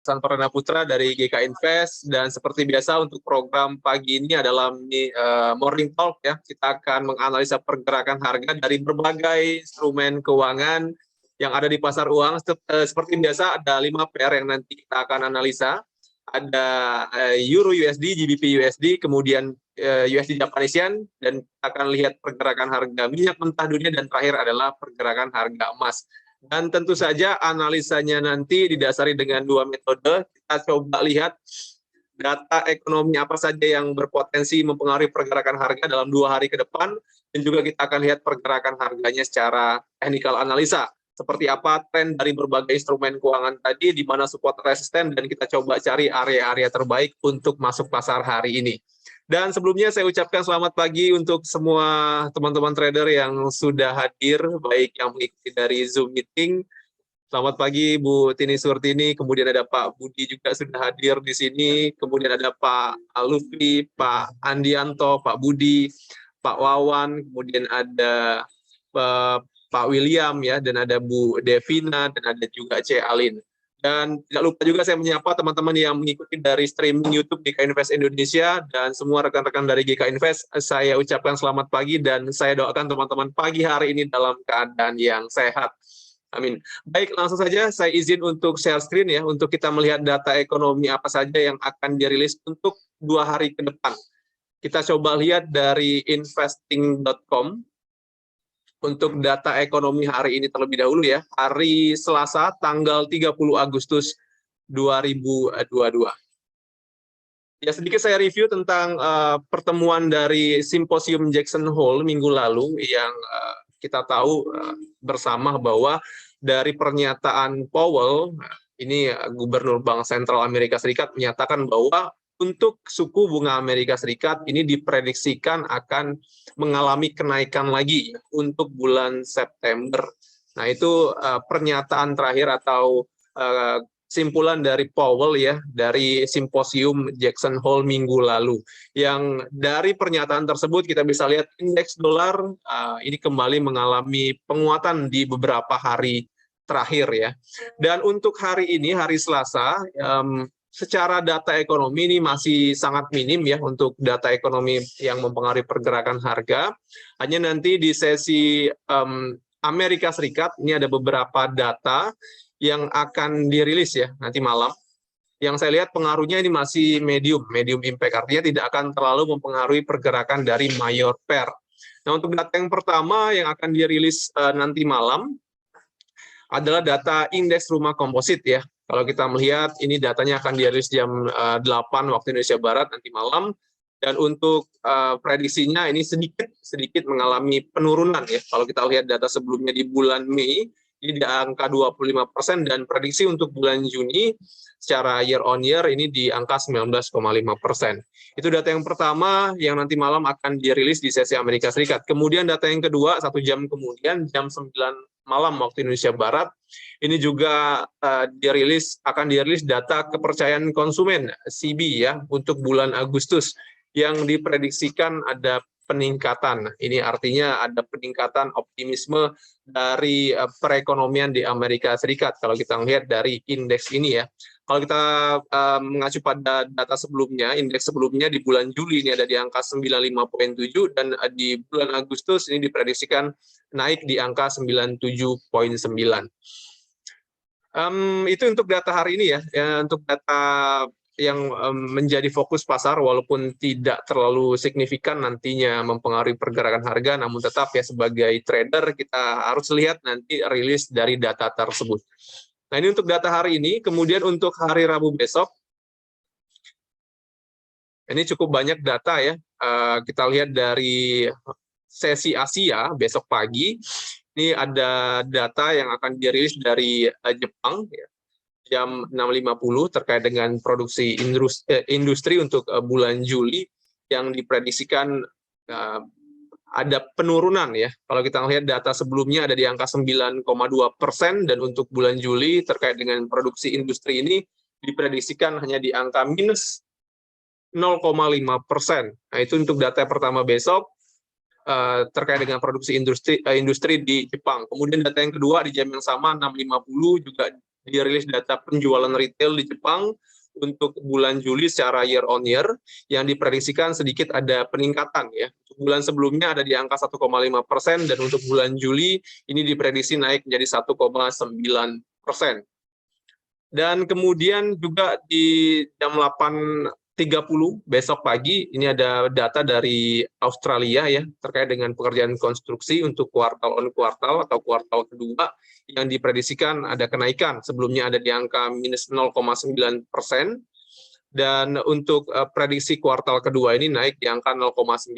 San Perdana Putra dari GK Invest, dan seperti biasa untuk program pagi ini adalah Morning Talk ya. Kita akan menganalisa pergerakan harga dari berbagai instrumen keuangan yang ada di pasar uang. Seperti biasa ada 5 pair yang nanti kita akan analisa. Ada Euro USD, GBP USD, kemudian USD Japanese Yen, dan kita akan lihat pergerakan harga minyak mentah dunia, dan terakhir adalah pergerakan harga emas. Dan tentu saja analisanya nanti didasari dengan 2 metode. Kita coba lihat data ekonomi apa saja yang berpotensi mempengaruhi pergerakan harga dalam 2 hari ke depan, dan juga kita akan lihat pergerakan harganya secara technical analisa. Seperti apa tren dari berbagai instrumen keuangan tadi, di mana support resisten, dan kita coba cari area-area terbaik untuk masuk pasar hari ini. Dan sebelumnya saya ucapkan selamat pagi untuk semua teman-teman trader yang sudah hadir, baik yang mengikuti dari Zoom meeting. Selamat pagi Bu Tini Surtini, kemudian ada Pak Budi juga sudah hadir di sini, kemudian ada Pak Lufri, Pak Andianto, Pak Budi, Pak Wawan, kemudian ada Pak William ya, dan ada Bu Devina, dan ada juga C. Alin. Dan tidak lupa juga saya menyapa teman-teman yang mengikuti dari streaming YouTube GK Invest Indonesia, dan semua rekan-rekan dari GK Invest, saya ucapkan selamat pagi, dan saya doakan teman-teman pagi hari ini dalam keadaan yang sehat. Amin. Baik, langsung saja saya izin untuk share screen ya, untuk kita melihat data ekonomi apa saja yang akan dirilis untuk 2 hari ke depan. Kita coba lihat dari investing.com. Untuk data ekonomi hari ini terlebih dahulu ya, hari Selasa tanggal 30 Agustus 2022. Ya, sedikit saya review tentang pertemuan dari Simposium Jackson Hole minggu lalu, yang kita tahu bersama bahwa dari pernyataan Powell, ini Gubernur Bank Sentral Amerika Serikat, menyatakan bahwa untuk suku bunga Amerika Serikat ini diprediksikan akan mengalami kenaikan lagi untuk bulan September. Nah, itu pernyataan terakhir atau simpulan dari Powell ya, dari Simposium Jackson Hole minggu lalu. Yang dari pernyataan tersebut kita bisa lihat indeks dolar ini kembali mengalami penguatan di beberapa hari terakhir ya. Dan untuk hari ini, hari Selasa, secara data ekonomi ini masih sangat minim ya untuk data ekonomi yang mempengaruhi pergerakan harga. Hanya nanti di sesi Amerika Serikat ini ada beberapa data yang akan dirilis ya nanti malam. Yang saya lihat pengaruhnya ini masih medium impact, artinya tidak akan terlalu mempengaruhi pergerakan dari mayor pair. Nah, untuk data yang pertama yang akan dirilis nanti malam adalah data indeks rumah komposit ya. Kalau kita melihat ini datanya akan dirilis jam 8 waktu Indonesia Barat nanti malam, dan untuk prediksinya ini sedikit mengalami penurunan ya. Kalau kita lihat data sebelumnya di bulan Mei ini di angka 25%, dan prediksi untuk bulan Juni secara year on year ini di angka 19,5%. Itu data yang pertama yang nanti malam akan dirilis di sesi Amerika Serikat. Kemudian data yang kedua 1 jam kemudian jam 9 malam waktu Indonesia Barat, ini juga akan dirilis data kepercayaan konsumen CB ya untuk bulan Agustus, yang diprediksikan ada peningkatan. Ini artinya ada peningkatan optimisme dari perekonomian di Amerika Serikat kalau kita melihat dari indeks ini ya. Kalau kita mengacu pada data sebelumnya, indeks sebelumnya di bulan Juli ini ada di angka 95,7, dan di bulan Agustus ini diprediksikan naik di angka 97,9. Itu untuk data hari ini ya. Untuk data yang menjadi fokus pasar, walaupun tidak terlalu signifikan nantinya mempengaruhi pergerakan harga, namun tetap ya sebagai trader kita harus lihat nanti rilis dari data tersebut. Nah, ini untuk data hari ini. Kemudian untuk hari Rabu besok, ini cukup banyak data ya. Kita lihat dari sesi Asia besok pagi, ini ada data yang akan dirilis dari Jepang ya, jam 6.50 terkait dengan produksi industri untuk bulan Juli, yang diprediksikan ada penurunan ya. Kalau kita lihat data sebelumnya ada di angka 9,2%, dan untuk bulan Juli terkait dengan produksi industri ini diprediksikan hanya di angka minus 0,5%. Nah, itu untuk data pertama besok terkait dengan produksi industri di Jepang. Kemudian data yang kedua di jam yang sama 6.50 juga dirilis data penjualan retail di Jepang untuk bulan Juli secara year on year yang diprediksikan sedikit ada peningkatan ya. Bulan sebelumnya ada di angka 1,5% dan untuk bulan Juli ini diprediksi naik menjadi 1,9%. Dan kemudian juga di jam 8.30 besok pagi ini ada data dari Australia ya terkait dengan pekerjaan konstruksi untuk kuartal on kuartal atau kuartal kedua yang diprediksikan ada kenaikan, sebelumnya ada di angka minus 0,9%, dan untuk prediksi kuartal kedua ini naik di angka 0,9%.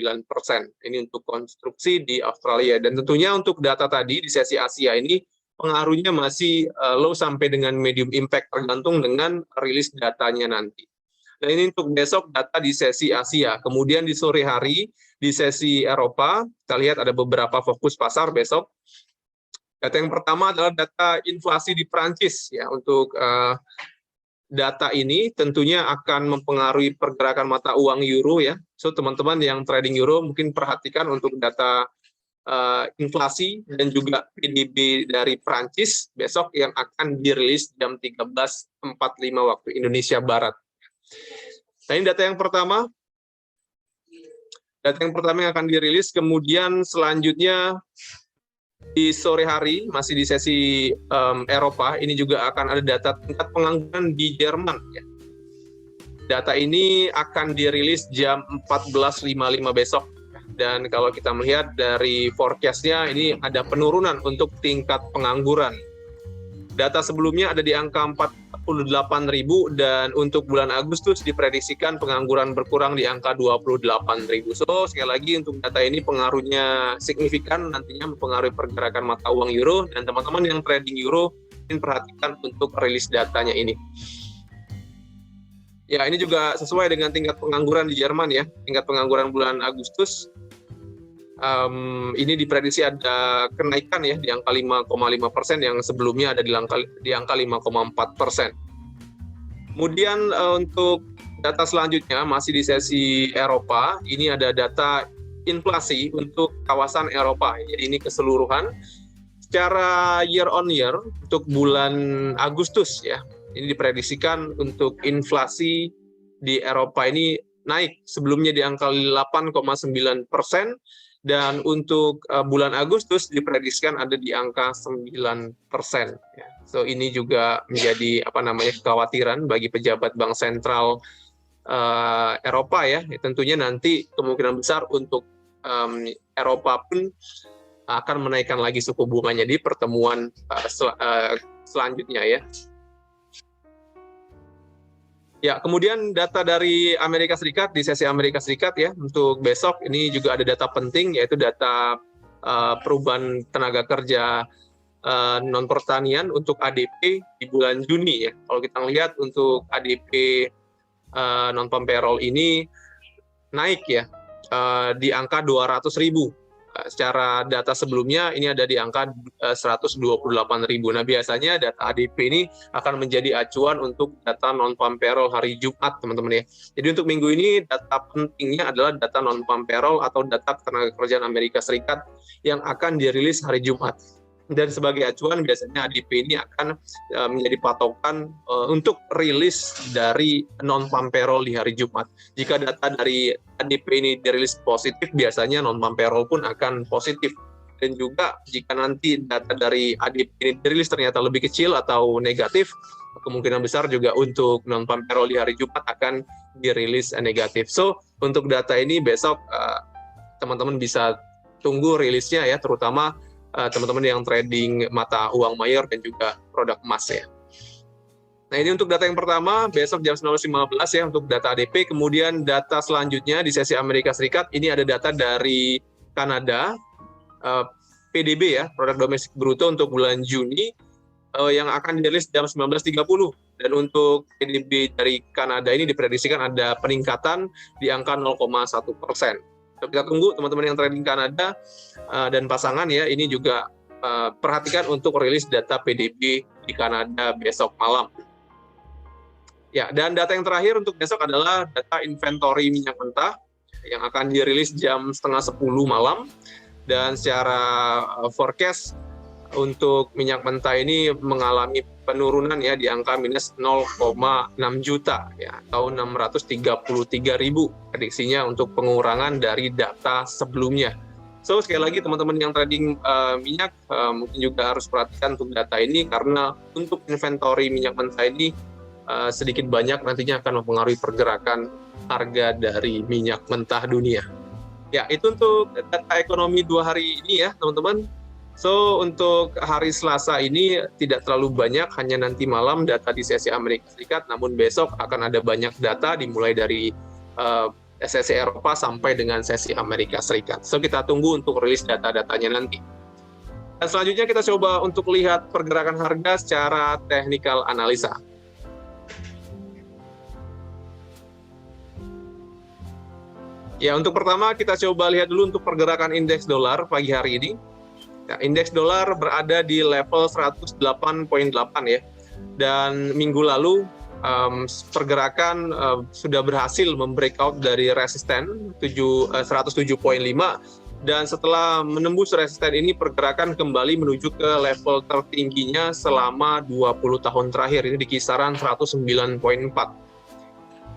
Ini untuk konstruksi di Australia. Dan tentunya untuk data tadi di sesi Asia ini pengaruhnya masih low sampai dengan medium impact tergantung dengan rilis datanya nanti. Dan ini untuk besok data di sesi Asia. Kemudian di sore hari di sesi Eropa, kita lihat ada beberapa fokus pasar besok. Data yang pertama adalah data inflasi di Prancis ya. Untuk data ini tentunya akan mempengaruhi pergerakan mata uang euro ya. So teman-teman yang trading euro mungkin perhatikan untuk data inflasi dan juga PDB dari Prancis besok yang akan dirilis jam 13.45 waktu Indonesia Barat. Nah, ini data yang pertama. Data yang pertama yang akan dirilis, kemudian selanjutnya di sore hari, masih di sesi Eropa, ini juga akan ada data tingkat pengangguran di Jerman. Ya. Data ini akan dirilis jam 14.55 besok. Dan kalau kita melihat dari forecast-nya, ini ada penurunan untuk tingkat pengangguran. Data sebelumnya ada di angka 48.000 dan untuk bulan Agustus diprediksikan pengangguran berkurang di angka 28.000. So, sekali lagi untuk data ini pengaruhnya signifikan, nantinya mempengaruhi pergerakan mata uang euro, dan teman-teman yang trading euro mungkin perhatikan untuk rilis datanya ini. Ya, ini juga sesuai dengan tingkat pengangguran di Jerman ya. Tingkat pengangguran bulan Agustus ini diprediksi ada kenaikan ya di angka 5,5% yang sebelumnya ada di angka 5,4%. Kemudian untuk data selanjutnya masih di sesi Eropa, ini ada data inflasi untuk kawasan Eropa. Jadi ini keseluruhan secara year on year untuk bulan Agustus ya. Ini diprediksikan untuk inflasi di Eropa ini naik, sebelumnya di angka 8,9%, dan untuk bulan Agustus diprediksikan ada di angka 9%. Ya. So ini juga menjadi kekhawatiran bagi pejabat Bank Sentral Eropa ya. Tentunya nanti kemungkinan besar untuk Eropa pun akan menaikkan lagi suku bunganya di pertemuan selanjutnya ya. Ya, kemudian data dari Amerika Serikat, di sesi Amerika Serikat ya, untuk besok ini juga ada data penting, yaitu data perubahan tenaga kerja non-pertanian untuk ADP di bulan Juni ya. Kalau kita lihat untuk ADP non-farm payroll ini naik ya, di angka 200.000. Secara data sebelumnya ini ada di angka 128.000. Nah, biasanya data ADP ini akan menjadi acuan untuk data non-farm payroll hari Jumat, teman-teman ya. Jadi untuk minggu ini data pentingnya adalah data non-farm payroll atau data tenaga kerjaan Amerika Serikat yang akan dirilis hari Jumat. Dan sebagai acuan biasanya ADP ini akan menjadi patokan untuk rilis dari non-farm payroll di hari Jumat. Jika data dari ADP ini dirilis positif, biasanya non-farm payroll pun akan positif. Dan juga jika nanti data dari ADP ini dirilis ternyata lebih kecil atau negatif, kemungkinan besar juga untuk non-farm payroll di hari Jumat akan dirilis negatif. So, untuk data ini besok teman-teman bisa tunggu rilisnya ya, terutama teman-teman yang trading mata uang mayor dan juga produk emas ya. Nah, ini untuk data yang pertama, besok jam 19.15 ya untuk data ADP. Kemudian data selanjutnya di sesi Amerika Serikat, ini ada data dari Kanada, PDB ya, produk domestik bruto untuk bulan Juni, yang akan dirilis jam 19.30. Dan untuk PDB dari Kanada ini diprediksikan ada peningkatan di angka 0,1%. Kita tunggu teman-teman yang trading Kanada dan pasangan ya, ini juga perhatikan untuk rilis data PDB di Kanada besok malam. Ya, dan data yang terakhir untuk besok adalah data inventory minyak mentah yang akan dirilis jam 9:30 malam, dan secara forecast untuk minyak mentah ini mengalami penurunan ya di angka minus 0,6 juta ya, atau 633.000 prediksinya untuk pengurangan dari data sebelumnya. So sekali lagi teman-teman yang trading minyak mungkin juga harus perhatikan untuk data ini, karena untuk inventory minyak mentah ini sedikit banyak nantinya akan mempengaruhi pergerakan harga dari minyak mentah dunia. Ya, itu untuk data ekonomi 2 hari ini ya teman-teman. So untuk hari Selasa ini tidak terlalu banyak, hanya nanti malam data di sesi Amerika Serikat, namun besok akan ada banyak data dimulai dari sesi Eropa sampai dengan sesi Amerika Serikat. So kita tunggu untuk rilis data-datanya nanti. Dan selanjutnya kita coba untuk lihat pergerakan harga secara technical analisa. Ya, untuk pertama kita coba lihat dulu untuk pergerakan indeks dolar pagi hari ini. Ya, indeks dolar berada di level 108.8 ya. Dan minggu lalu pergerakan sudah berhasil membreakout dari resisten 107.5, dan setelah menembus resisten ini pergerakan kembali menuju ke level tertingginya selama 20 tahun terakhir, ini di kisaran 109.4.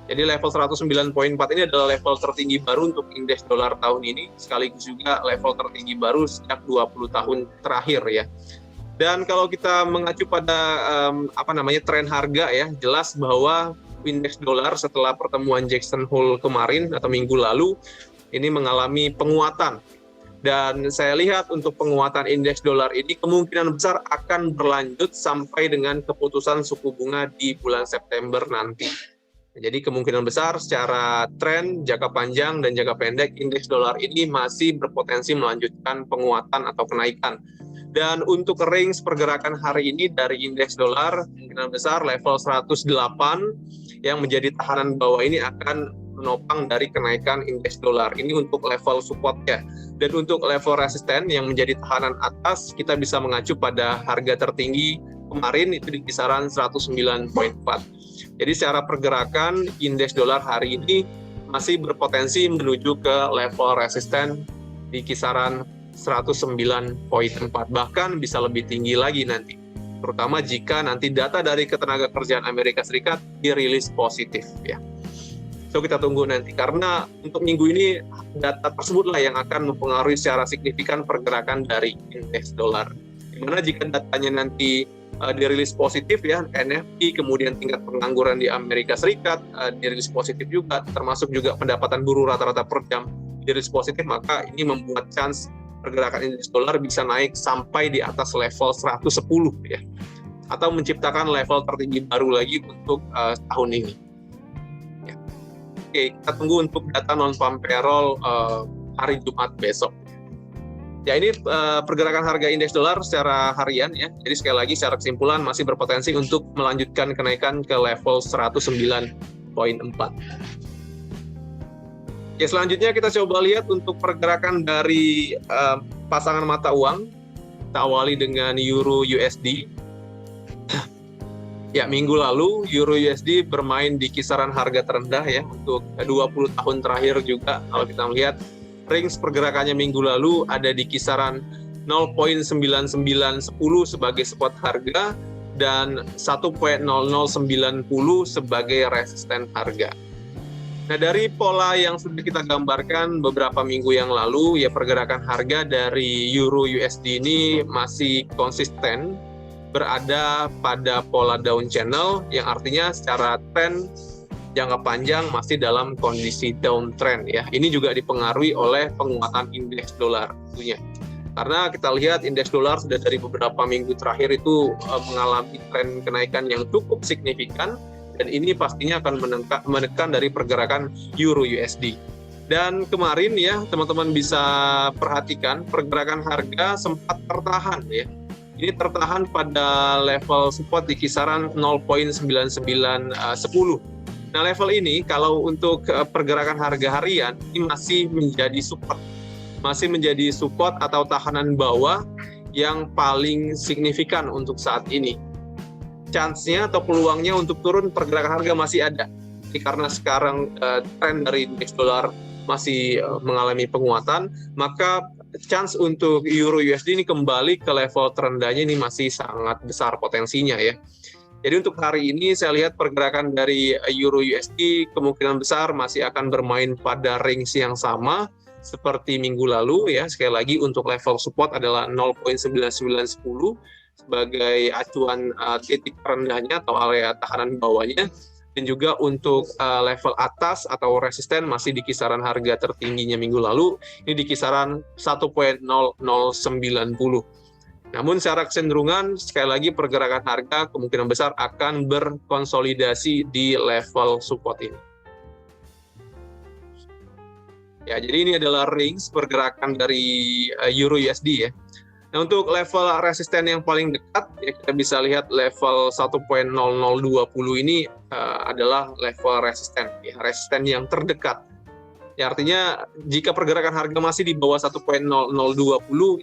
Jadi level 109.4 ini adalah level tertinggi baru untuk indeks dolar tahun ini, sekaligus juga level tertinggi baru sejak 20 tahun terakhir ya. Dan kalau kita mengacu pada tren harga ya, jelas bahwa indeks dolar setelah pertemuan Jackson Hole kemarin atau minggu lalu ini mengalami penguatan. Dan saya lihat untuk penguatan indeks dolar ini kemungkinan besar akan berlanjut sampai dengan keputusan suku bunga di bulan September nanti. Jadi kemungkinan besar secara tren jangka panjang dan jangka pendek indeks dolar ini masih berpotensi melanjutkan penguatan atau kenaikan. Dan untuk range pergerakan hari ini dari indeks dolar kemungkinan besar level 108 yang menjadi tahanan bawah ini akan menopang dari kenaikan indeks dolar. Ini untuk level supportnya. Dan untuk level resisten yang menjadi tahanan atas kita bisa mengacu pada harga tertinggi kemarin itu di kisaran 109.4. Jadi secara pergerakan indeks dolar hari ini masih berpotensi menuju ke level resisten di kisaran 109.4, bahkan bisa lebih tinggi lagi nanti, terutama jika nanti data dari Ketenagakerjaan Amerika Serikat dirilis positif ya. So kita tunggu nanti, karena untuk minggu ini data tersebutlah yang akan mempengaruhi secara signifikan pergerakan dari indeks dolar. Dimana jika datanya nanti dirilis positif ya, NFP, kemudian tingkat pengangguran di Amerika Serikat dirilis positif juga, termasuk juga pendapatan buruh rata-rata per jam dirilis positif, maka ini membuat chance pergerakan indeks dolar bisa naik sampai di atas level 110 ya, atau menciptakan level tertinggi baru lagi untuk tahun ini. Ya. Oke, kita tunggu untuk data non-farm payroll hari Jumat besok. Ya, ini pergerakan harga indeks dolar secara harian ya. Jadi sekali lagi secara kesimpulan masih berpotensi untuk melanjutkan kenaikan ke level 109.4. Ya, selanjutnya kita coba lihat untuk pergerakan dari pasangan mata uang. Kita awali dengan Euro USD. Ya, minggu lalu Euro USD bermain di kisaran harga terendah ya untuk 20 tahun terakhir juga. Kalau kita melihat range pergerakannya minggu lalu ada di kisaran 0.9910 sebagai support harga dan 1.0090 sebagai resisten harga. Nah, dari pola yang sudah kita gambarkan beberapa minggu yang lalu, ya pergerakan harga dari Euro USD ini masih konsisten berada pada pola down channel, yang artinya secara tren jangka panjang masih dalam kondisi downtrend ya. Ini juga dipengaruhi oleh penguatan indeks dolar tentunya. Karena kita lihat indeks dolar sudah dari beberapa minggu terakhir itu mengalami tren kenaikan yang cukup signifikan, dan ini pastinya akan menekan dari pergerakan Euro USD. Dan kemarin ya teman-teman bisa perhatikan pergerakan harga sempat tertahan ya. Ini tertahan pada level support di kisaran 0.9910. Nah, level ini kalau untuk pergerakan harga harian ini masih menjadi support atau tahanan bawah yang paling signifikan untuk saat ini. Chance-nya atau peluangnya untuk turun pergerakan harga masih ada. Jadi karena sekarang tren dari indeks dolar masih mengalami penguatan, maka chance untuk Euro USD ini kembali ke level terendahnya ini masih sangat besar potensinya ya. Jadi untuk hari ini saya lihat pergerakan dari Euro USD kemungkinan besar masih akan bermain pada range yang sama seperti minggu lalu ya. Sekali lagi untuk level support adalah 0.9910 sebagai acuan titik terendahnya atau area tekanan bawahnya. Dan juga untuk level atas atau resisten masih di kisaran harga tertingginya minggu lalu, ini di kisaran 1.0090. Namun secara kecenderungan, sekali lagi pergerakan harga kemungkinan besar akan berkonsolidasi di level support ini. Ya, jadi ini adalah range pergerakan dari Euro USD ya. Nah, untuk level resisten yang paling dekat, ya kita bisa lihat level 1.0020 ini adalah level resisten, ya, resisten yang terdekat. Ya, artinya jika pergerakan harga masih di bawah 1.0020,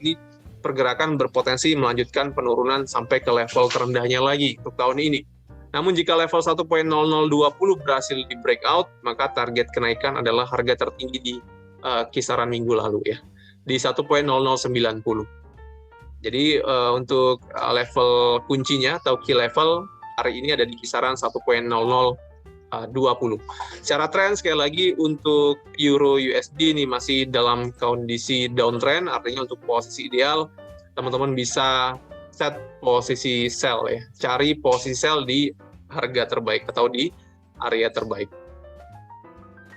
ini pergerakan berpotensi melanjutkan penurunan sampai ke level terendahnya lagi untuk tahun ini. Namun jika level 1.0020 berhasil di breakout, maka target kenaikan adalah harga tertinggi di kisaran minggu lalu ya, di 1.0090. Jadi untuk level kuncinya atau key level hari ini ada di kisaran 1.0020. Secara tren sekali lagi untuk Euro USD ini masih dalam kondisi downtrend, artinya untuk posisi ideal teman-teman bisa set posisi sell ya, cari posisi sell di harga terbaik atau di area terbaik.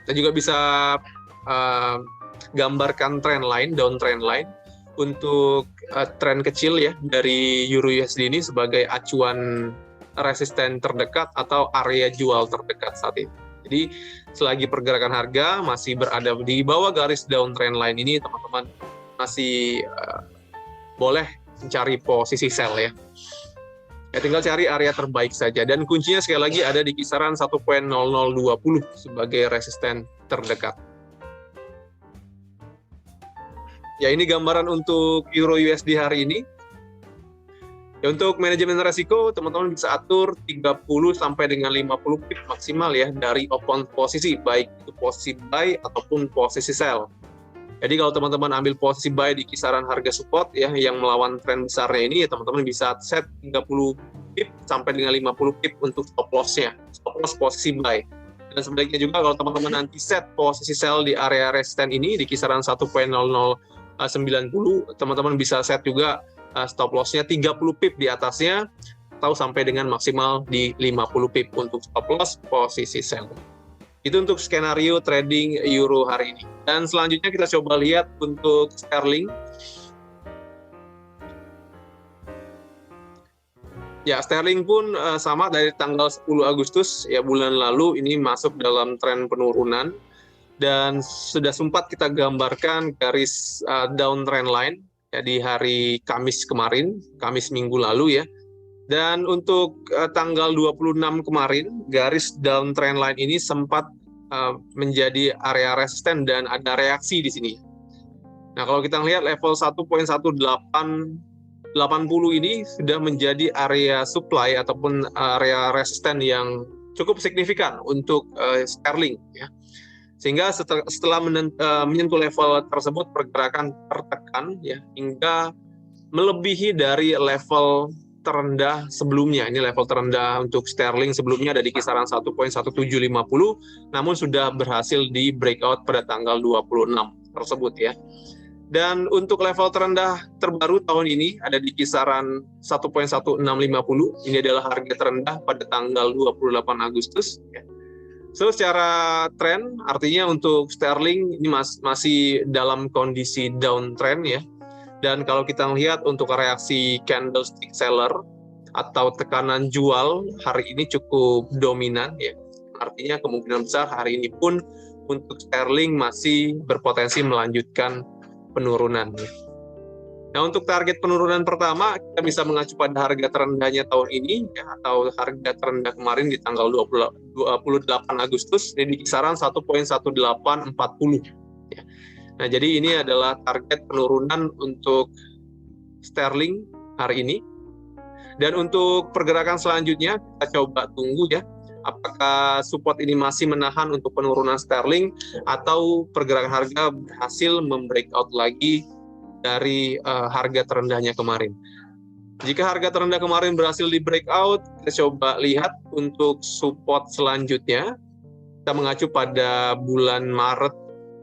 Kita juga bisa gambarkan tren line, downtrend line untuk tren kecil ya dari Euro USD ini sebagai acuan resisten terdekat atau area jual terdekat saat ini. Jadi selagi pergerakan harga masih berada di bawah garis downtrend line ini, teman-teman masih boleh mencari posisi sell ya. Ya tinggal cari area terbaik saja, dan kuncinya sekali lagi ada di kisaran 1.0020 sebagai resisten terdekat. Ya, ini gambaran untuk Euro USD hari ini. Ya, untuk manajemen resiko, teman-teman bisa atur 30 sampai dengan 50 pip maksimal ya dari open posisi, baik itu posisi buy ataupun posisi sell. Jadi kalau teman-teman ambil posisi buy di kisaran harga support ya yang melawan tren besarnya ini, ya teman-teman bisa set 30 pip sampai dengan 50 pip untuk stop loss-nya, stop loss posisi buy. Dan sebaliknya juga kalau teman-teman nanti set posisi sell di area resisten ini di kisaran 1.0090, teman-teman bisa set juga stop loss-nya 30 pip di atasnya atau sampai dengan maksimal di 50 pip untuk stop loss posisi sell. Itu untuk skenario trading euro hari ini. Dan selanjutnya kita coba lihat untuk sterling. Ya, sterling pun sama dari tanggal 10 Agustus ya bulan lalu ini masuk dalam tren penurunan. Dan sudah sempat kita gambarkan garis downtrend line ya, di hari Kamis kemarin, Kamis minggu lalu ya. Dan untuk tanggal 26 kemarin, garis downtrend line ini sempat menjadi area resisten dan ada reaksi di sini. Nah, kalau kita lihat level 1.1880 ini sudah menjadi area supply ataupun area resisten yang cukup signifikan untuk sterling ya. Sehingga setelah menyentuh level tersebut pergerakan tertekan ya hingga melebihi dari level terendah sebelumnya. Ini level terendah untuk sterling sebelumnya ada di kisaran 1.1750, namun sudah berhasil di breakout pada tanggal 26 tersebut ya. Dan untuk level terendah terbaru tahun ini ada di kisaran 1.1650. Ini adalah harga terendah pada tanggal 28 Agustus ya. So, secara tren, artinya untuk sterling ini masih dalam kondisi downtrend ya. Dan kalau kita lihat untuk reaksi candlestick seller atau tekanan jual hari ini cukup dominan ya. Artinya kemungkinan besar hari ini pun untuk sterling masih berpotensi melanjutkan penurunan. Nah, untuk target penurunan pertama, kita bisa mengacu pada harga terendahnya tahun ini, ya, atau harga terendah kemarin di tanggal 28 Agustus, ini di kisaran 1.1840. Ya. Nah, jadi ini adalah target penurunan untuk sterling hari ini. Dan untuk pergerakan selanjutnya, kita coba tunggu ya, apakah support ini masih menahan untuk penurunan sterling, atau pergerakan harga berhasil membreakout lagi dari harga terendahnya kemarin. Jika harga terendah kemarin berhasil di breakout, kita coba lihat untuk support selanjutnya. Kita mengacu pada bulan Maret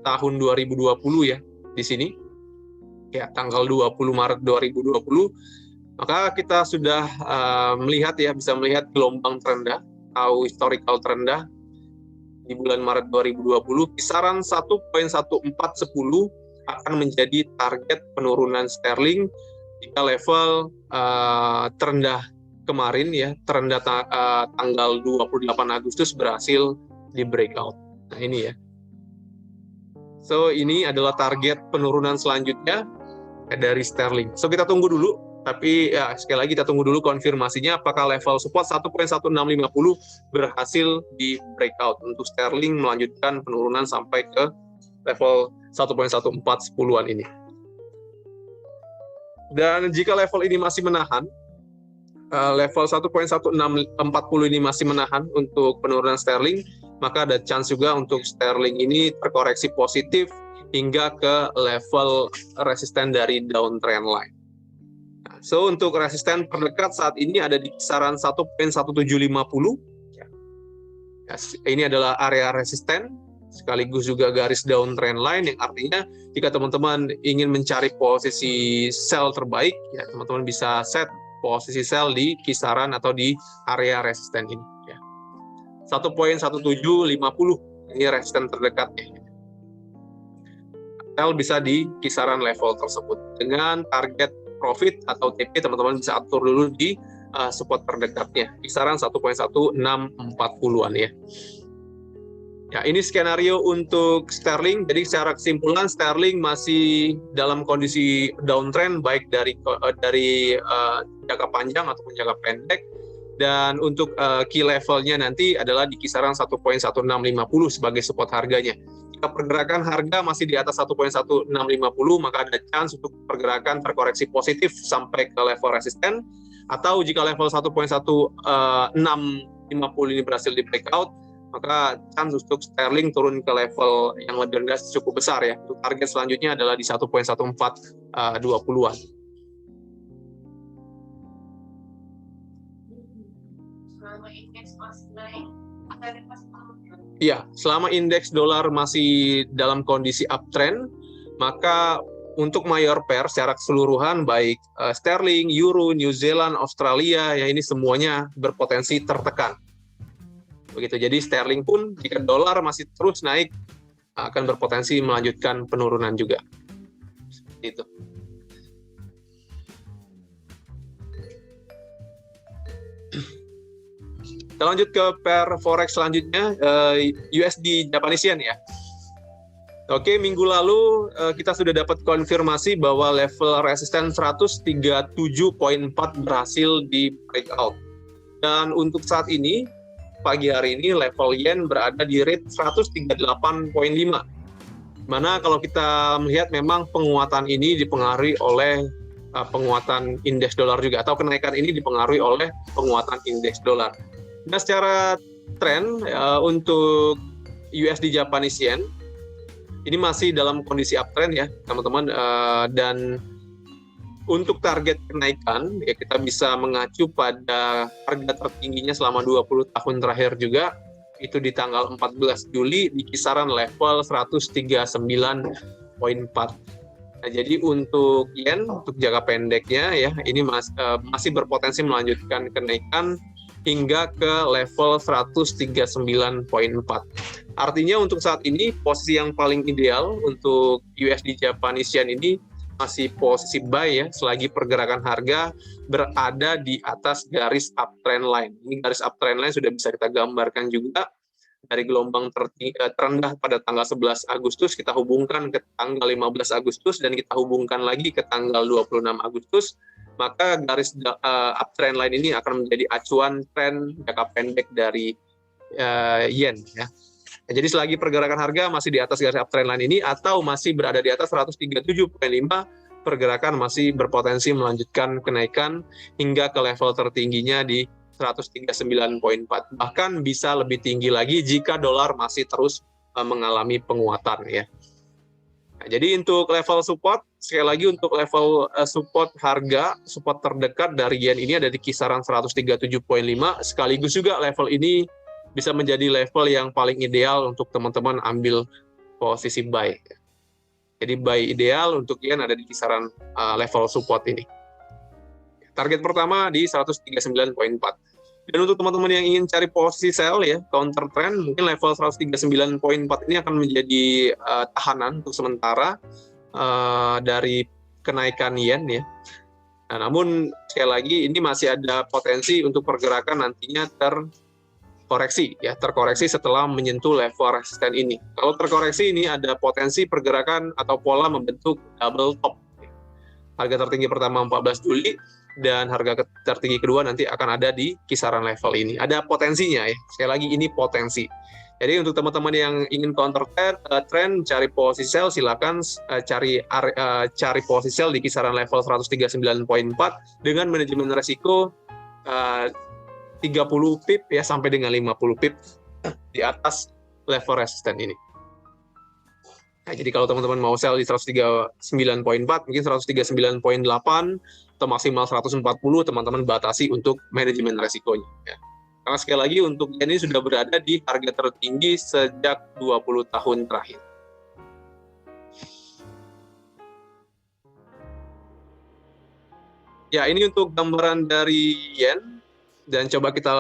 tahun 2020 ya, di sini. Ya, tanggal 20 Maret 2020, maka kita sudah melihat ya, bisa melihat gelombang terendah atau historical terendah di bulan Maret 2020. Kisaran 1.1410 akan menjadi target penurunan sterling jika level terendah kemarin ya, terendah tanggal 28 Agustus berhasil di breakout. Nah ini ya. So ini adalah target penurunan selanjutnya dari sterling. So kita tunggu dulu, tapi ya sekali lagi kita tunggu dulu konfirmasinya apakah level support 1.1650 berhasil di breakout untuk sterling melanjutkan penurunan sampai ke level 1.1410-an ini. Dan jika level ini masih menahan, level 1.1640 ini masih menahan untuk penurunan sterling, maka ada chance juga untuk sterling ini terkoreksi positif hingga ke level resisten dari downtrend line. Nah, so untuk resisten terdekat saat ini ada di kisaran 1.1750. Ya, ini adalah area resisten sekaligus juga garis downtrend line, yang artinya jika teman-teman ingin mencari posisi sell terbaik, ya teman-teman bisa set posisi sell di kisaran atau di area resisten ini. Ya. 1.1750 ini resisten terdekatnya. Sell bisa di kisaran level tersebut. Dengan target profit atau TP, teman-teman bisa atur dulu di support terdekatnya, kisaran 1.1640-an ya. Ya, ini skenario untuk sterling. Jadi secara kesimpulan sterling masih dalam kondisi downtrend baik dari jangka panjang ataupun jangka pendek. Dan untuk key levelnya nanti adalah di kisaran 1.1650 sebagai support harganya. Jika pergerakan harga masih di atas 1.1650, maka ada chance untuk pergerakan terkoreksi positif sampai ke level resisten. Atau jika level 1.1650 ini berhasil di breakout, maka chance untuk sterling turun ke level yang lebih rendah cukup besar ya. Untuk target selanjutnya adalah di 1.1420-an. Iya, selama indeks dolar masih dalam kondisi uptrend, maka untuk mayor pair secara keseluruhan baik sterling, euro, New Zealand, Australia ya, ini semuanya berpotensi tertekan. Begitu. Jadi sterling pun jika dolar masih terus naik akan berpotensi melanjutkan penurunan juga. Seperti itu. Kita lanjut ke pair forex selanjutnya, USD Japanese Yen ya. Oke, minggu lalu kita sudah dapat konfirmasi bahwa level resisten 137.4 berhasil di breakout. Dan untuk saat ini pagi hari ini level yen berada di rate 138.5. Mana kalau kita melihat memang penguatan ini dipengaruhi oleh penguatan indeks dolar juga, atau kenaikan ini dipengaruhi oleh penguatan indeks dolar. Nah, secara tren untuk USD Japanese Yen ini masih dalam kondisi uptrend ya, teman-teman, dan untuk target kenaikan, ya kita bisa mengacu pada harga tertingginya selama 20 tahun terakhir juga, itu di tanggal 14 Juli di kisaran level 139.4. Nah, jadi untuk yen, untuk jangka pendeknya ya, ini masih berpotensi melanjutkan kenaikan hingga ke level 139.4. Artinya untuk saat ini, posisi yang paling ideal untuk USD Japanese Yen ini masih posisi buy ya, selagi pergerakan harga berada di atas garis uptrend line. Ini garis uptrend line sudah bisa kita gambarkan juga dari gelombang terendah pada tanggal 11 Agustus, kita hubungkan ke tanggal 15 Agustus, dan kita hubungkan lagi ke tanggal 26 Agustus, maka garis uptrend line ini akan menjadi acuan tren jangka pendek dari yen ya. Jadi selagi pergerakan harga masih di atas garis uptrend line ini atau masih berada di atas 137.5, pergerakan masih berpotensi melanjutkan kenaikan hingga ke level tertingginya di 139.4. Bahkan bisa lebih tinggi lagi jika dolar masih terus mengalami penguatan ya. Nah, jadi untuk level support, sekali lagi untuk level support harga, support terdekat dari yen ini ada di kisaran 137,5, sekaligus juga level ini bisa menjadi level yang paling ideal untuk teman-teman ambil posisi buy. Jadi buy ideal untuk yen ada di kisaran level support ini. Target pertama di 139,4. Dan untuk teman-teman yang ingin cari posisi sell ya, counter trend, mungkin level 139,4 ini akan menjadi tahanan untuk sementara dari kenaikan yen ya. Nah, namun sekali lagi ini masih ada potensi untuk pergerakan nantinya terkoreksi setelah menyentuh level resisten ini. Kalau terkoreksi ini ada potensi pergerakan atau pola membentuk double top. Harga tertinggi pertama 14 Juli dan harga tertinggi kedua nanti akan ada di kisaran level ini. Ada potensinya ya. Sekali lagi ini potensi. Jadi untuk teman-teman yang ingin counter trend cari posisi sell, silakan cari posisi sell di kisaran level 139,4 dengan manajemen resiko 30 pip ya sampai dengan 50 pip di atas level resisten ini. Nah, jadi kalau teman-teman mau sell di 139,4, mungkin 139,8 atau maksimal 140, teman-teman batasi untuk manajemen resikonya. Ya. Karena sekali lagi untuk yen ini sudah berada di harga tertinggi sejak 20 tahun terakhir. Ya, ini untuk gambaran dari yen, dan coba kita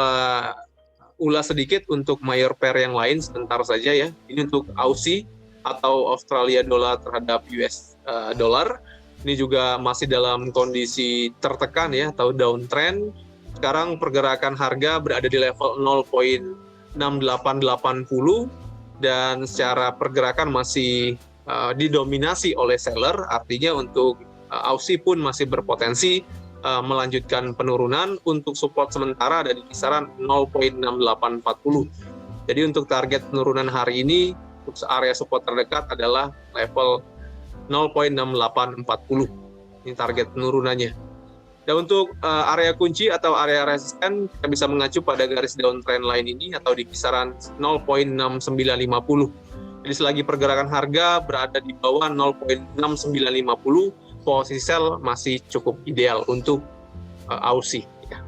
ulas sedikit untuk major pair yang lain sebentar saja ya. Ini untuk Aussie atau Australia dollar terhadap US dollar. Ini juga masih dalam kondisi tertekan ya, atau downtrend. Sekarang pergerakan harga berada di level 0.6880 dan secara pergerakan masih didominasi oleh seller, artinya untuk Aussie pun masih berpotensi melanjutkan penurunan. Untuk support sementara ada di kisaran 0.6840. Jadi untuk target penurunan hari ini, untuk area support terdekat adalah level 0.6840. Ini target penurunannya. Dan untuk area kunci atau area resisten, kita bisa mengacu pada garis downtrend line ini atau di kisaran 0.6950. Jadi selagi pergerakan harga berada di bawah 0.6950, posisi sell masih cukup ideal untuk Aussie. Ya.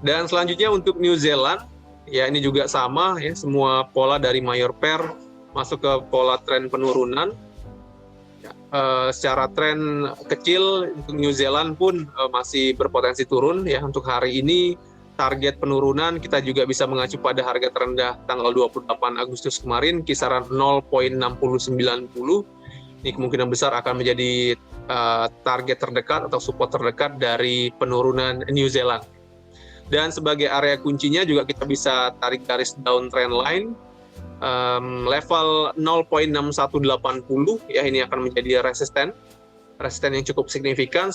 Dan selanjutnya untuk New Zealand, ya ini juga sama ya, semua pola dari major pair masuk ke pola tren penurunan. Ya, secara tren kecil untuk New Zealand pun masih berpotensi turun ya. Untuk hari ini target penurunan kita juga bisa mengacu pada harga terendah tanggal 28 Agustus kemarin kisaran 0.6090. Ini kemungkinan besar akan menjadi target terdekat atau support terdekat dari penurunan New Zealand. Dan sebagai area kuncinya juga kita bisa tarik garis downtrend line level 0.6180 ya, ini akan menjadi resisten yang cukup signifikan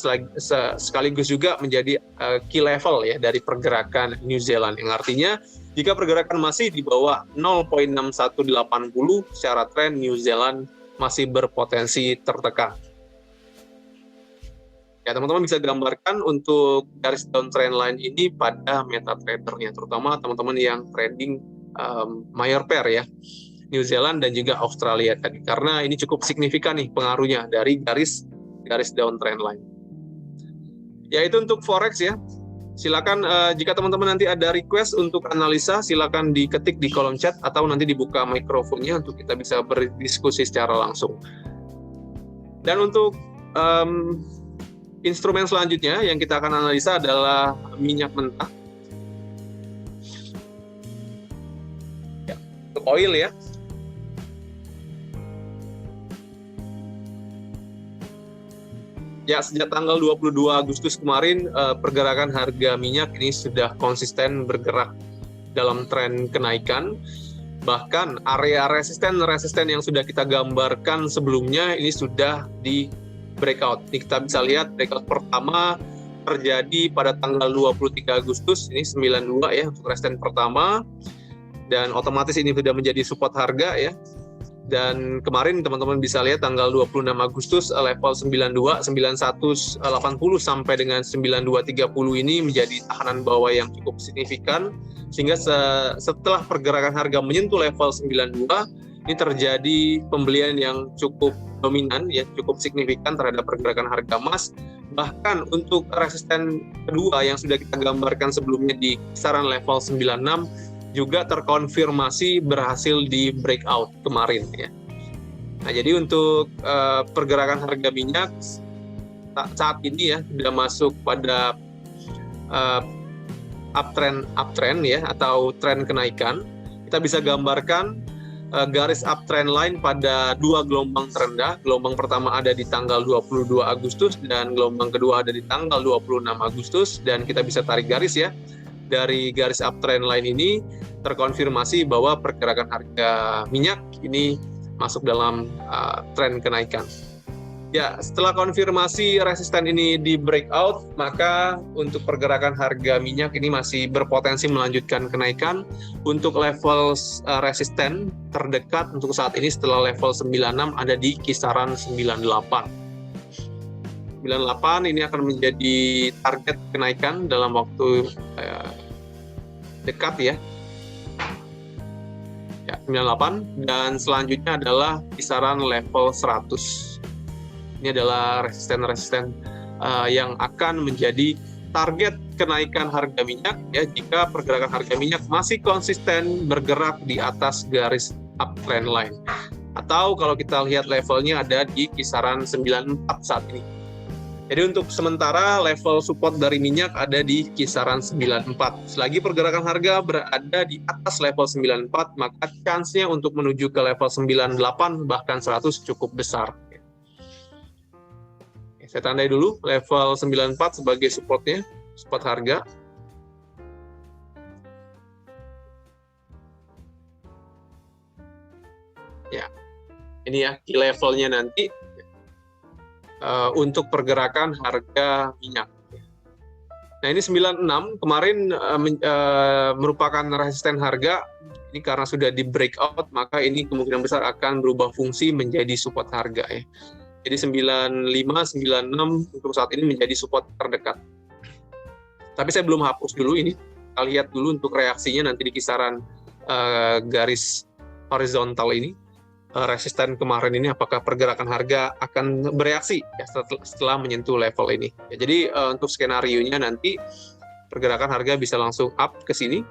sekaligus juga menjadi key level ya dari pergerakan New Zealand, yang artinya jika pergerakan masih di bawah 0.6180 secara tren New Zealand masih berpotensi tertekan. Ya, teman-teman bisa gambarkan untuk garis downtrend line ini pada MetaTrader-nya, terutama teman-teman yang trading major pair ya, New Zealand dan juga Australia tadi, karena ini cukup signifikan nih pengaruhnya dari garis downtrend line. Ya, itu untuk forex ya. Silakan jika teman-teman nanti ada request untuk analisa, silakan diketik di kolom chat atau nanti dibuka mikrofonnya untuk kita bisa berdiskusi secara langsung. Dan untuk instrumen selanjutnya yang kita akan analisa adalah minyak mentah. Ya, untuk oil ya. Ya, sejak tanggal 22 Agustus kemarin, pergerakan harga minyak ini sudah konsisten bergerak dalam tren kenaikan. Bahkan area resisten yang sudah kita gambarkan sebelumnya ini sudah di breakout. Ini kita bisa lihat breakout pertama terjadi pada tanggal 23 Agustus, ini 92 ya untuk resisten pertama. Dan otomatis ini sudah menjadi support harga ya. Dan kemarin teman-teman bisa lihat tanggal 26 Agustus level 9180 sampai dengan 9230 ini menjadi tahanan bawah yang cukup signifikan, sehingga setelah pergerakan harga menyentuh level 92, ini terjadi pembelian yang cukup dominan, ya, cukup signifikan terhadap pergerakan harga emas. Bahkan untuk resisten kedua yang sudah kita gambarkan sebelumnya di kisaran level 96 juga terkonfirmasi berhasil di breakout kemarin, ya. Nah, jadi untuk pergerakan harga minyak saat ini, ya, sudah masuk pada uptrend, ya, atau tren kenaikan. Kita bisa gambarkan garis uptrend line pada dua gelombang terendah. Gelombang pertama ada di tanggal 22 Agustus dan gelombang kedua ada di tanggal 26 Agustus, dan kita bisa tarik garis, ya. Dari garis uptrend line ini terkonfirmasi bahwa pergerakan harga minyak ini masuk dalam tren kenaikan. Ya, setelah konfirmasi resisten ini di breakout, maka untuk pergerakan harga minyak ini masih berpotensi melanjutkan kenaikan. Untuk level resisten terdekat untuk saat ini setelah level 96 ada di kisaran 98. 98 ini akan menjadi target kenaikan dalam waktu dekat, ya. Ya, 98, dan selanjutnya adalah kisaran level 100. Ini adalah resisten-resisten yang akan menjadi target kenaikan harga minyak, ya, jika pergerakan harga minyak masih konsisten bergerak di atas garis uptrend line. Atau kalau kita lihat levelnya ada di kisaran 94 saat ini. Jadi untuk sementara level support dari minyak ada di kisaran 94. Selagi pergerakan harga berada di atas level 94, maka chance-nya untuk menuju ke level 98 bahkan 100 cukup besar. Saya tandai dulu level 94 sebagai supportnya, support harga. Ya, ini, ya, key levelnya nanti untuk pergerakan harga minyak. Nah, ini 96 kemarin merupakan resisten harga. Ini karena sudah di breakout, maka ini kemungkinan besar akan berubah fungsi menjadi support harga, ya. Jadi 95, 96 untuk saat ini menjadi support terdekat. Tapi saya belum hapus dulu ini. Kita lihat dulu untuk reaksinya nanti di kisaran garis horizontal ini. Resisten kemarin ini apakah pergerakan harga akan bereaksi, ya, setelah menyentuh level ini. Ya, jadi untuk skenario-nya nanti pergerakan harga bisa langsung up ke sini,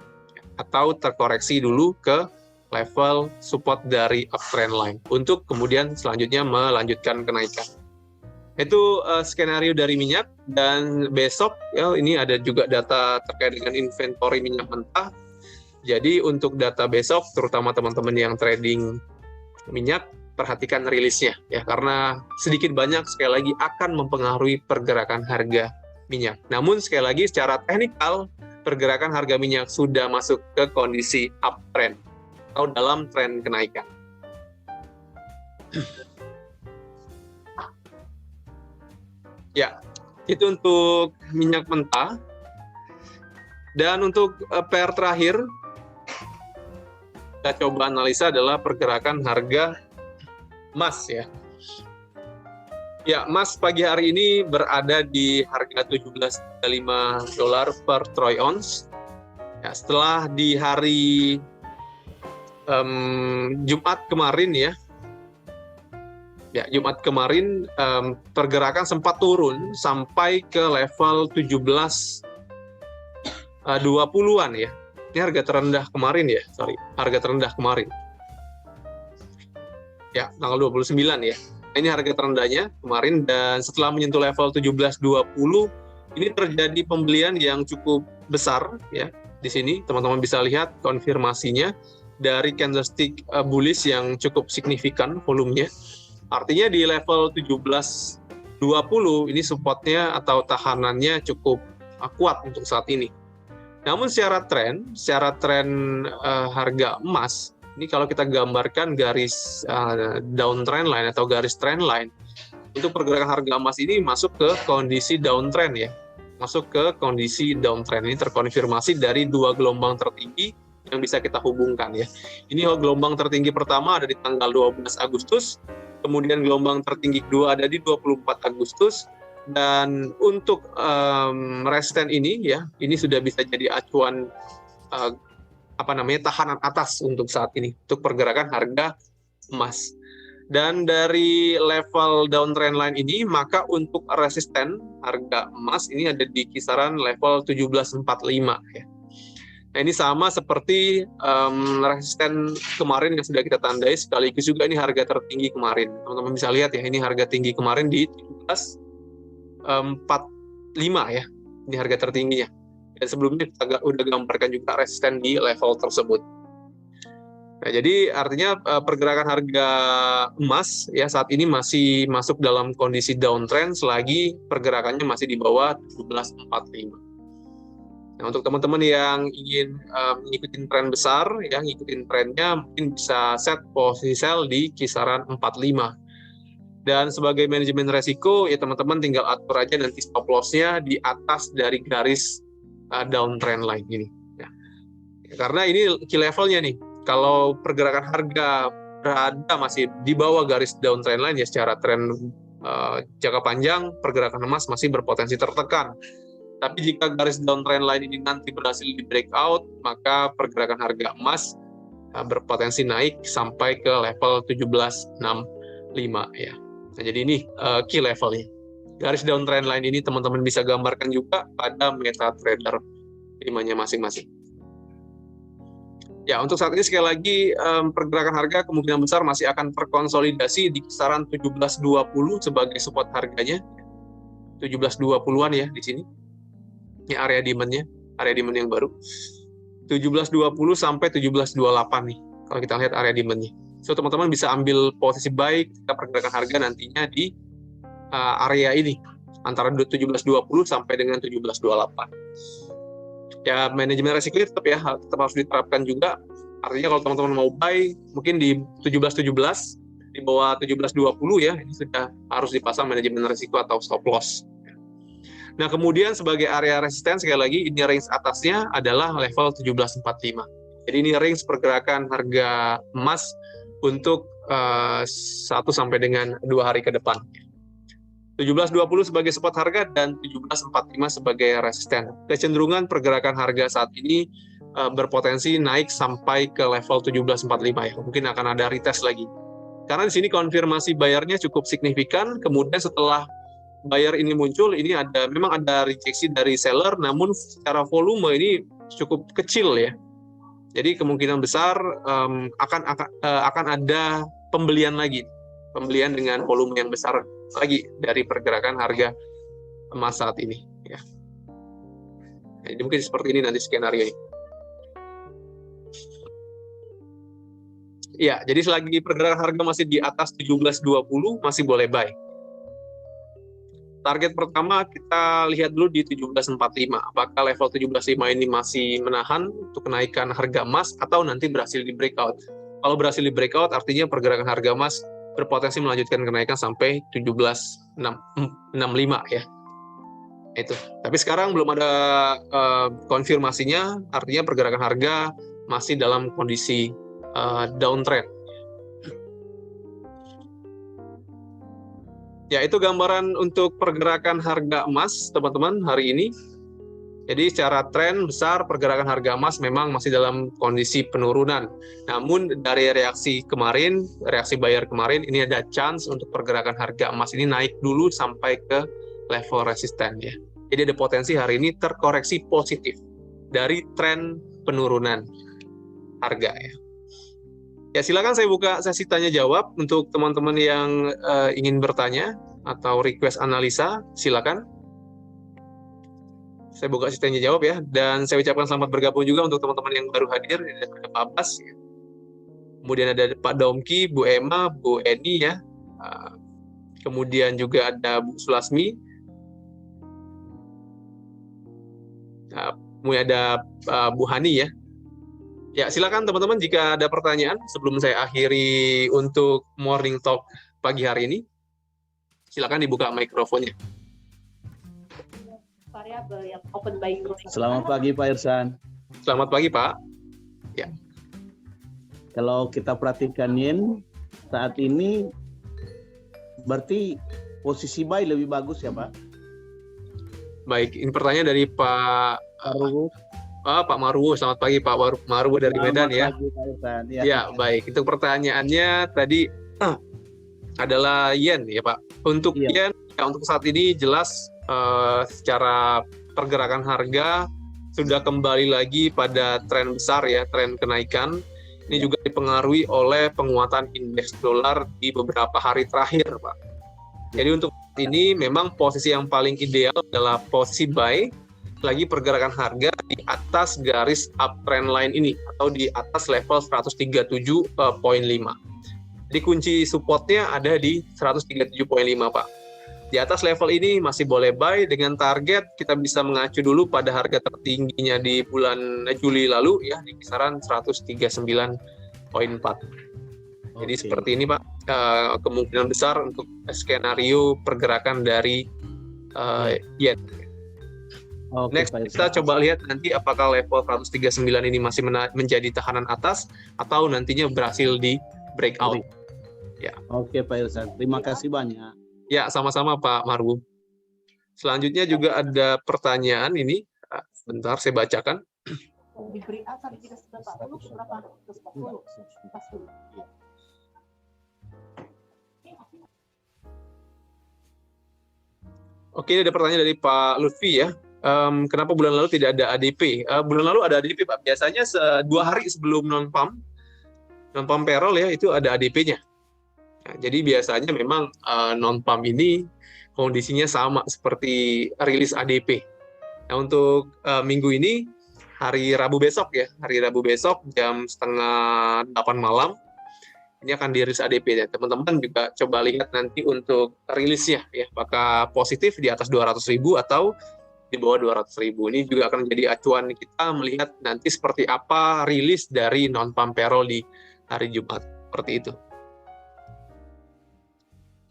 atau terkoreksi dulu ke level support dari uptrend line untuk kemudian selanjutnya melanjutkan kenaikan. Itu skenario dari minyak. Dan besok, ya, ini ada juga data terkait dengan inventory minyak mentah. Jadi untuk data besok, terutama teman-teman yang trading minyak, perhatikan rilisnya, ya, karena sedikit banyak sekali lagi akan mempengaruhi pergerakan harga minyak. Namun sekali lagi secara teknikal pergerakan harga minyak sudah masuk ke kondisi uptrend atau dalam tren kenaikan. Ya, itu untuk minyak mentah. Dan untuk pair terakhir, kita coba analisa adalah pergerakan harga emas, ya. Ya, emas pagi hari ini berada di harga $17,5 per troy ounce. Ya, setelah di hari Jumat kemarin, ya. Ya, Jumat kemarin pergerakan sempat turun sampai ke level 17.20-an, ya. Ini harga terendah kemarin, ya. Harga terendah kemarin. Ya, tanggal 29, ya. Ini harga terendahnya kemarin, dan setelah menyentuh level 17.20, ini terjadi pembelian yang cukup besar, ya. Di sini teman-teman bisa lihat konfirmasinya dari candlestick bullish yang cukup signifikan volumenya. Artinya di level 17.20 ini supportnya atau tahanannya cukup kuat untuk saat ini. Namun secara tren harga emas, ini kalau kita gambarkan garis downtrend line atau garis trend line, untuk pergerakan harga emas ini masuk ke kondisi downtrend, ya. Masuk ke kondisi downtrend. Ini terkonfirmasi dari dua gelombang tertinggi yang bisa kita hubungkan, ya. Ini gelombang tertinggi pertama ada di tanggal 12 Agustus, kemudian gelombang tertinggi kedua ada di 24 Agustus, dan untuk resisten ini, ya, ini sudah bisa jadi acuan tahanan atas untuk saat ini untuk pergerakan harga emas. Dan dari level downtrend line ini, maka untuk resisten harga emas ini ada di kisaran level 1745 ya. Nah, ini sama seperti resisten kemarin yang sudah kita tandai, sekaligus juga ini harga tertinggi kemarin. Teman-teman bisa lihat ya, ini harga tinggi kemarin di 1745 ya. Ini harga tertingginya. Dan sebelumnya kita udah gambarkan juga resisten di level tersebut. Nah, jadi artinya pergerakan harga emas ya saat ini masih masuk dalam kondisi downtrend selagi pergerakannya masih di bawah 1745. Nah, untuk teman-teman yang ingin ngikutin tren besar ya, ngikutin trennya, mungkin bisa set posisi sell di kisaran 45. Dan sebagai manajemen resiko ya teman-teman tinggal atur aja nanti stop loss-nya di atas dari garis downtrend line ini ya. Karena ini key levelnya nih. Kalau pergerakan harga berada masih di bawah garis downtrend line ya secara tren jangka panjang, pergerakan emas masih berpotensi tertekan. Tapi jika garis downtrend line ini nanti berhasil di breakout, maka pergerakan harga emas berpotensi naik sampai ke level 1765 ya. Nah, jadi ini key levelnya. Garis downtrend line ini teman-teman bisa gambarkan juga pada MetaTrader 5-nya masing-masing. Ya, untuk saat ini sekali lagi pergerakan harga kemungkinan besar masih akan terkonsolidasi di kisaran 1720 sebagai support harganya. 1720-an ya di sini. Ini area demand-nya, area demand yang baru. 1720 sampai 1728 nih kalau kita lihat area demand-nya. So teman-teman bisa ambil posisi buy ketika pergerakan harga nantinya di area ini antara 1720 sampai dengan 1728. Ya manajemen resikonya tetap harus diterapkan juga. Artinya kalau teman-teman mau buy mungkin di 1717 di bawah 1720 ya, ini sudah harus dipasang manajemen resiko atau stop loss. Nah, kemudian sebagai area resisten sekali lagi ini range atasnya adalah level 1745. Jadi ini range pergerakan harga emas untuk 1 sampai dengan 2 hari ke depan. 1720 sebagai support harga dan 1745 sebagai resisten. Kecenderungan pergerakan harga saat ini berpotensi naik sampai ke level 1745 ya. Mungkin akan ada retest lagi. Karena di sini konfirmasi bayarnya cukup signifikan, kemudian setelah buyer ini muncul, ini memang ada rejeksi dari seller, namun secara volume ini cukup kecil ya. Jadi kemungkinan besar akan ada pembelian lagi. Pembelian dengan volume yang besar lagi dari pergerakan harga emas saat ini ya. Jadi mungkin seperti ini nanti skenario ini. Ya, jadi selagi pergerakan harga masih di atas 1720 masih boleh buy. Target pertama kita lihat dulu di 1745. Apakah level 1745 ini masih menahan untuk kenaikan harga emas atau nanti berhasil di breakout? Kalau berhasil di breakout artinya pergerakan harga emas berpotensi melanjutkan kenaikan sampai 1765 ya. Itu. Tapi sekarang belum ada konfirmasinya, artinya pergerakan harga masih dalam kondisi downtrend. Ya, itu gambaran untuk pergerakan harga emas, teman-teman, hari ini. Jadi secara tren besar pergerakan harga emas memang masih dalam kondisi penurunan. Namun dari reaksi kemarin, reaksi buyer kemarin, ini ada chance untuk pergerakan harga emas ini naik dulu sampai ke level resisten ya. Jadi ada potensi hari ini terkoreksi positif dari tren penurunan harga ya. Ya, silakan saya buka sesi tanya jawab untuk teman-teman yang ingin bertanya atau request analisa, silakan. Saya buka sesi tanya jawab ya, dan saya ucapkan selamat bergabung juga untuk teman-teman yang baru hadir. Ada Pak Abbas, ya. Kemudian ada Pak Domki, Bu Emma, Bu Eni ya, kemudian juga ada Bu Sulasmi, kemudian ada Bu Hani ya. Ya, silakan teman-teman jika ada pertanyaan sebelum saya akhiri untuk morning talk pagi hari ini. Silakan dibuka mikrofonnya. Variabel yang open buying. Selamat pagi Pak Irsan. Selamat pagi Pak. Ya. Kalau kita perhatikan yen saat ini berarti posisi buy lebih bagus ya Pak? Baik, ini pertanyaan dari Pak Pak Marwo, selamat pagi Pak Marwo dari Medan ya. Selamat pagi, Pak Irsan. Ya. Ya, baik. Untuk pertanyaannya tadi adalah yen ya Pak. Untuk Iya. yen, ya, untuk saat ini jelas secara pergerakan harga sudah kembali lagi pada tren besar ya, tren kenaikan. Ini juga dipengaruhi oleh penguatan indeks dolar di beberapa hari terakhir, Pak. Jadi untuk ini memang posisi yang paling ideal adalah posisi buy, lagi pergerakan harga di atas garis uptrend line ini atau di atas level 137,5. Jadi kunci supportnya ada di 137,5, Pak. Di atas level ini masih boleh buy dengan target kita bisa mengacu dulu pada harga tertingginya di bulan Juli lalu ya di kisaran 139,4. Jadi seperti ini Pak, kemungkinan besar untuk skenario pergerakan dari yen. Next, kita coba lihat nanti apakah level 139 ini masih menjadi tahanan atas atau nantinya berhasil di breakout. Ya. Oke Pak Irsan, terima kasih banyak. Ya, sama-sama Pak Marwu. Selanjutnya juga ada pertanyaan ini. Sebentar, saya bacakan. Diberi asal 340 berapa? 140. Oke, ini ada pertanyaan dari Pak Lutfi ya. Kenapa bulan lalu tidak ada ADP? Bulan lalu ada ADP Pak. Biasanya 2 hari sebelum non-pump payroll ya, itu ada ADP-nya. Nah, jadi biasanya memang non-pump ini kondisinya sama seperti rilis ADP. Nah, untuk minggu ini, hari Rabu besok ya, jam 7:30 malam, ini akan dirilis ADP ya. Teman-teman juga coba lihat nanti untuk rilisnya ya, apakah positif di atas 200.000 atau di bawah 200.000. Ini juga akan menjadi acuan kita melihat nanti seperti apa rilis dari non-pump payroll di hari Jumat. Seperti itu.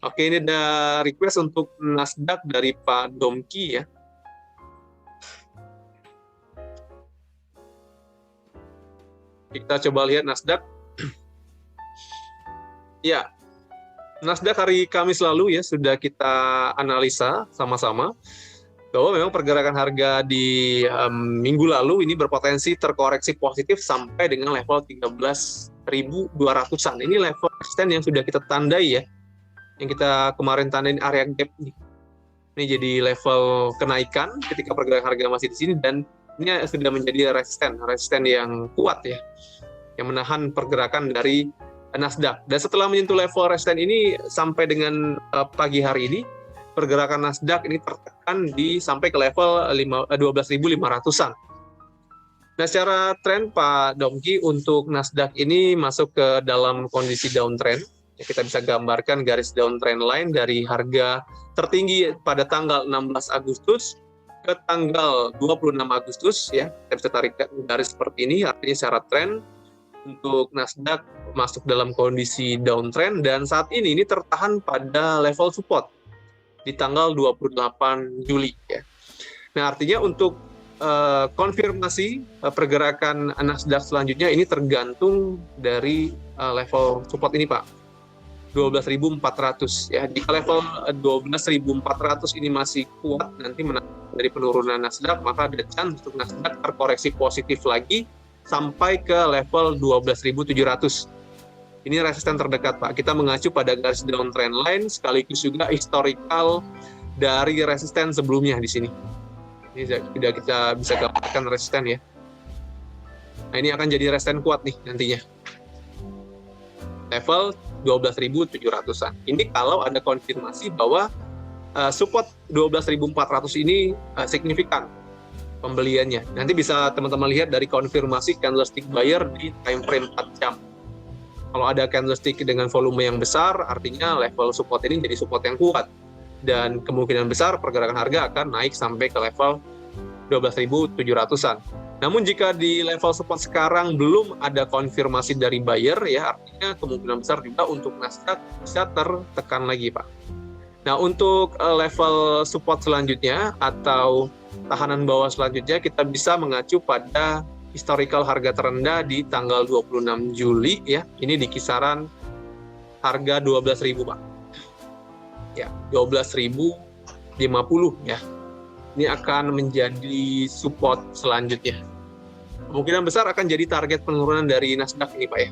Oke, ini ada request untuk Nasdaq dari Pak Domki ya. Kita coba lihat Nasdaq. Ya, Nasdaq hari Kamis lalu ya sudah kita analisa sama-sama bahwa memang pergerakan harga di minggu lalu ini berpotensi terkoreksi positif sampai dengan level 13.200-an. Ini level resisten yang sudah kita tandai ya. Yang kita kemarin tandain area gap nih. Ini jadi level kenaikan ketika pergerakan harga masih di sini dan ini sudah menjadi resisten yang kuat ya, yang menahan pergerakan dari Nasdaq. Dan setelah menyentuh level resisten ini sampai dengan pagi hari ini, pergerakan Nasdaq ini tertekan sampai ke level 12.500-an. Nah, secara tren Pak Domki untuk Nasdaq ini masuk ke dalam kondisi downtrend. Kita bisa gambarkan garis downtrend line dari harga tertinggi pada tanggal 16 Agustus ke tanggal 26 Agustus ya. Kita bisa tarik garis seperti ini, artinya secara tren untuk Nasdaq masuk dalam kondisi downtrend dan saat ini tertahan pada level support di tanggal 28 Juli ya. Nah, artinya untuk konfirmasi pergerakan Nasdaq selanjutnya ini tergantung dari level support ini Pak. 12.400 ya. Jika level 12.400 ini masih kuat nanti dari penurunan Nasdaq, maka ada chance untuk Nasdaq terkoreksi positif lagi sampai ke level 12.700. Ini resisten terdekat Pak. Kita mengacu pada garis downtrend line sekaligus juga historical dari resisten sebelumnya di sini. Ini sudah kita bisa gambarkan resisten ya. Nah, ini akan jadi resisten kuat nih nantinya. Level 12.700-an. Ini kalau ada konfirmasi bahwa support 12.400 ini signifikan pembeliannya. Nanti bisa teman-teman lihat dari konfirmasi candlestick buyer di time frame 4 jam. Kalau ada candlestick dengan volume yang besar, artinya level support ini jadi support yang kuat. Dan kemungkinan besar pergerakan harga akan naik sampai ke level 12.700-an. Namun jika di level support sekarang belum ada konfirmasi dari buyer ya, artinya kemungkinan besar juga untuk Nasdaq bisa tertekan lagi Pak. Nah, untuk level support selanjutnya atau tahanan bawah selanjutnya kita bisa mengacu pada historical harga terendah di tanggal 26 Juli ya. Ini di kisaran harga 12.000 Pak. Ya, 12.050 ya. Ini akan menjadi support selanjutnya. kemungkinan besar akan jadi target penurunan dari Nasdaq ini Pak ya.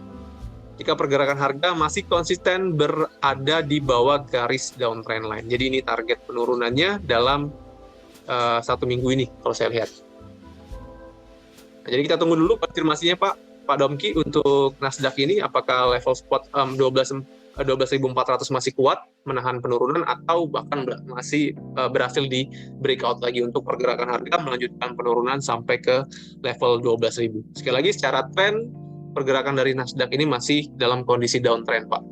Jika pergerakan harga masih konsisten berada di bawah garis downtrend line. Jadi ini target penurunannya dalam 1 minggu ini kalau saya lihat. Nah, jadi kita tunggu dulu konfirmasinya Pak Domki untuk Nasdaq ini apakah level spot 12.400 masih kuat menahan penurunan atau bahkan masih berhasil di breakout lagi untuk pergerakan harga melanjutkan penurunan sampai ke level 12.000. Sekali lagi secara tren pergerakan dari Nasdaq ini masih dalam kondisi downtrend, Pak.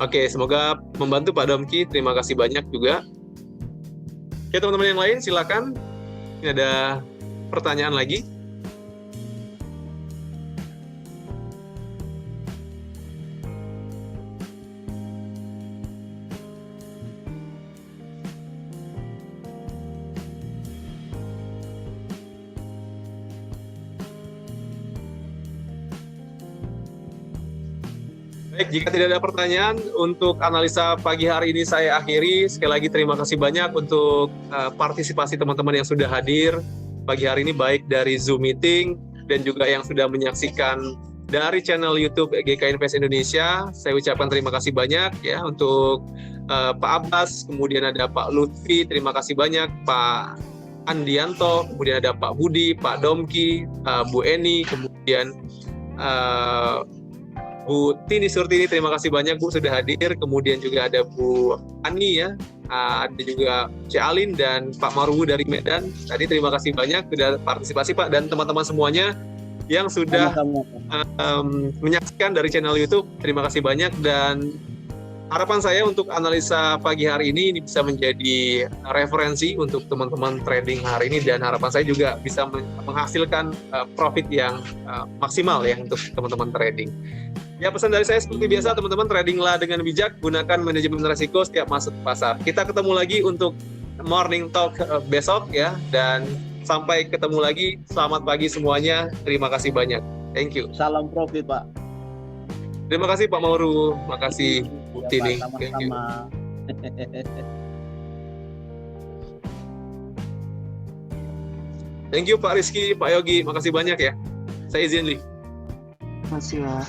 Oke, semoga membantu Pak Domki. Terima kasih banyak juga. Oke, teman-teman yang lain silakan. Ini ada pertanyaan lagi. Baik, jika tidak ada pertanyaan, untuk analisa pagi hari ini saya akhiri. Sekali lagi terima kasih banyak untuk partisipasi teman-teman yang sudah hadir pagi hari ini, baik dari Zoom meeting dan juga yang sudah menyaksikan dari channel YouTube GK Invest Indonesia. Saya ucapkan terima kasih banyak ya untuk Pak Abbas, kemudian ada Pak Lutfi, terima kasih banyak Pak Andianto, kemudian ada Pak Budi, Pak Domki, Bu Eni, kemudian Bu Tini Surtini, terima kasih banyak Bu sudah hadir. Kemudian juga ada Bu Ani ya, ada juga Cik Alin dan Pak Marwu dari Medan. Tadi terima kasih banyak sudah partisipasi Pak, dan teman-teman semuanya yang sudah menyaksikan dari channel YouTube. Terima kasih banyak, dan harapan saya untuk analisa pagi hari ini bisa menjadi referensi untuk teman-teman trading hari ini, dan harapan saya juga bisa menghasilkan profit yang maksimal ya untuk teman-teman trading. Ya, pesan dari saya seperti biasa, teman-teman, tradinglah dengan bijak, gunakan manajemen risiko setiap masuk pasar. Kita ketemu lagi untuk morning talk besok ya, dan sampai ketemu lagi. Selamat pagi semuanya. Terima kasih banyak. Thank you. Salam profit, Pak. Terima kasih Pak Mauru. Terima kasih Bu Tini. Ya, Thank you. Sama-sama. Thank you Pak Rizky, Pak Yogi. Makasih banyak ya. Saya izin, Li. Masih ya.